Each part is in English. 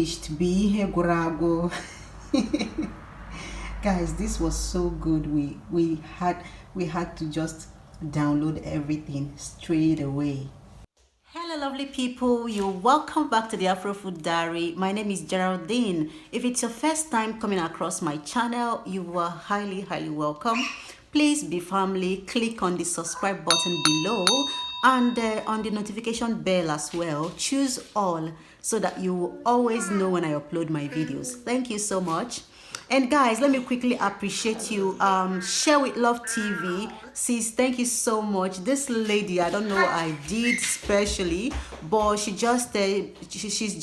finished. Be gurago. Guys, this was so good. We had to just download everything straight away. Hello lovely people, you're welcome back to the Afro Food Diary. My name is Geraldine. If it's your first time coming across my channel, you are highly welcome. Please be family, click on the subscribe button below and on the notification bell as well. Choose all so that you will always know when I upload my videos. Thank you so much. And guys, let me quickly appreciate you. Share with Love TV. Sis, thank you so much. This lady, I don't know what I did specially, but she's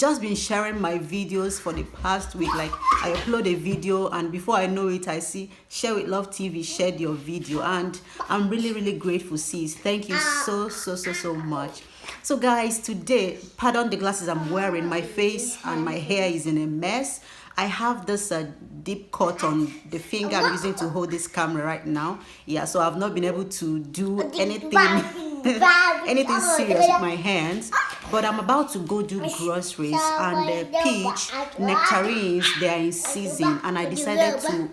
just been sharing my videos for the past week. Like, I upload a video and before I know it, I see Share with Love TV shared your video, and I'm really grateful, sis. Thank you so much. So guys, today, pardon the glasses I'm wearing, my face and my hair is in a mess. I have this deep cut on the finger I'm using to hold this camera right now. Yeah, so I've not been able to do anything anything serious with my hands. But I'm about to go do groceries, and the peach nectarines, they are in season, and I decided to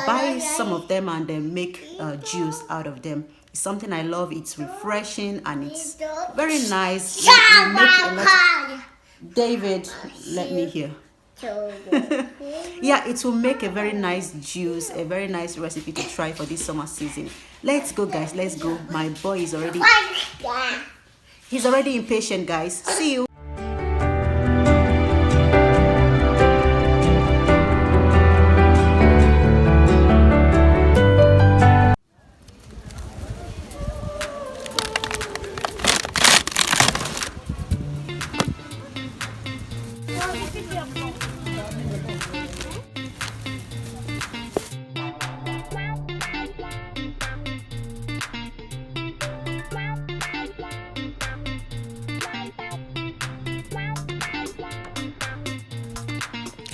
buy some of them and then make juice out of them. It's something I love. It's refreshing and it's very nice. David, let me hear. Yeah, it will make a very nice juice, a very nice recipe to try for this summer season. Let's go guys, let's go. My boy is already impatient, guys. See you.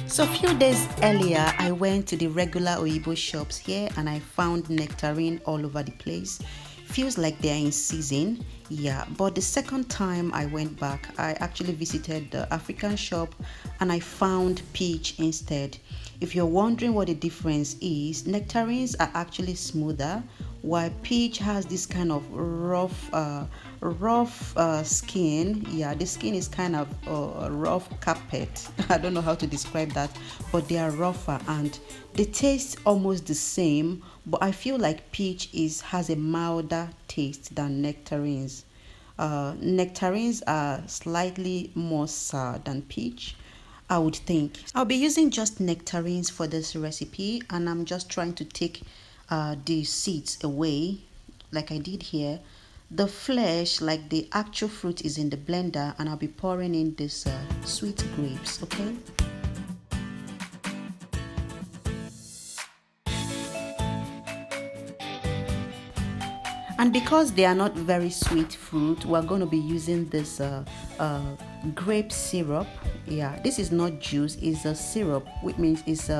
So a few days earlier, I went to the regular Oyibo shops here and I found nectarine all over the place. Feels like they're in season. Yeah, but the second time I went back, I actually visited the African shop and I found peach instead. If you're wondering what the difference is, nectarines are actually smoother, while peach has this kind of rough skin. Yeah, the skin is kind of a rough carpet. I don't know how to describe that, but they are rougher and they taste almost the same, but I feel like peach has a milder taste than nectarines. Nectarines are slightly more sour than peach, I would think. I'll be using just nectarines for this recipe, and I'm just trying to take the seeds away like I did here. The flesh, like the actual fruit, is in the blender, and I'll be pouring in this sweet grapes, okay? And because they are not very sweet fruit, we're going to be using this grape syrup. Yeah, this is not juice, it's a syrup, which means it's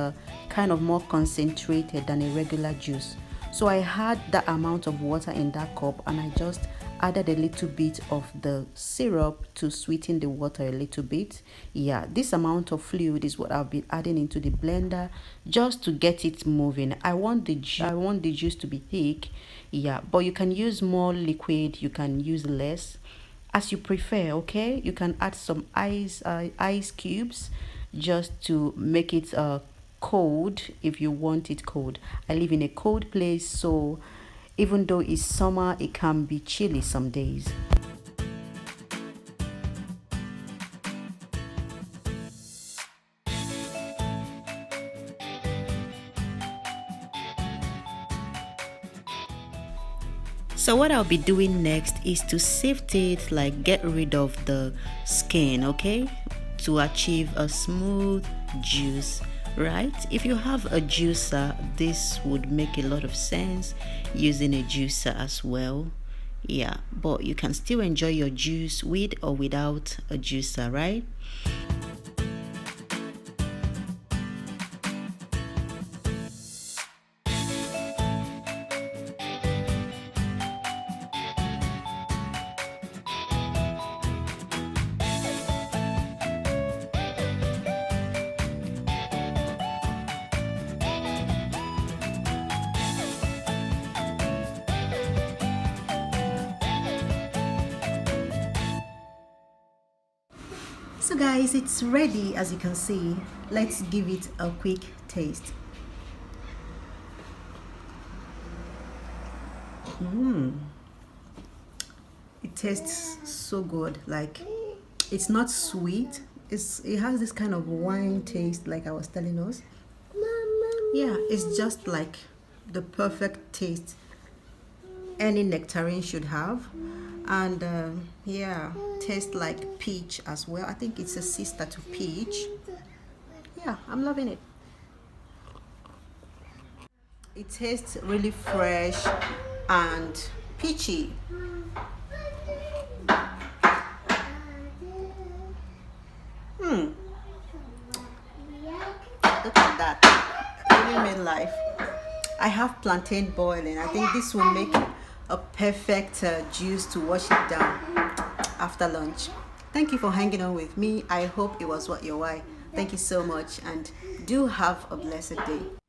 kind of more concentrated than a regular juice. So I had that amount of water in that cup and I just added a little bit of the syrup to sweeten the water a little bit. Yeah, this amount of fluid is what I'll be adding into the blender just to get it moving. I want the juice to be thick. Yeah, but you can use more liquid, you can use less as you prefer, okay? You can add some ice cubes just to make it cold if you want it cold. I live in a cold place, so even though it's summer, it can be chilly some days. So what I'll be doing next is to sift it, like get rid of the skin, okay, to achieve a smooth juice, right? If you have a juicer, this would make a lot of sense, using a juicer as well. Yeah, but you can still enjoy your juice with or without a juicer, right? So guys, it's ready. As you can see, let's give it a quick taste. It tastes so good. Like, it's not sweet, it has this kind of wine taste, like I was telling us. Yeah, it's just like the perfect taste any nectarine should have. And yeah, tastes like peach as well. I think it's a sister to peach. Yeah, I'm loving it. It tastes really fresh and peachy. Look at that. Living my life. I have plantain boiling. I think this will make a perfect juice to wash it down after lunch. Thank you for hanging on with me. I hope it was worth your while. Thank you so much, and do have a blessed day.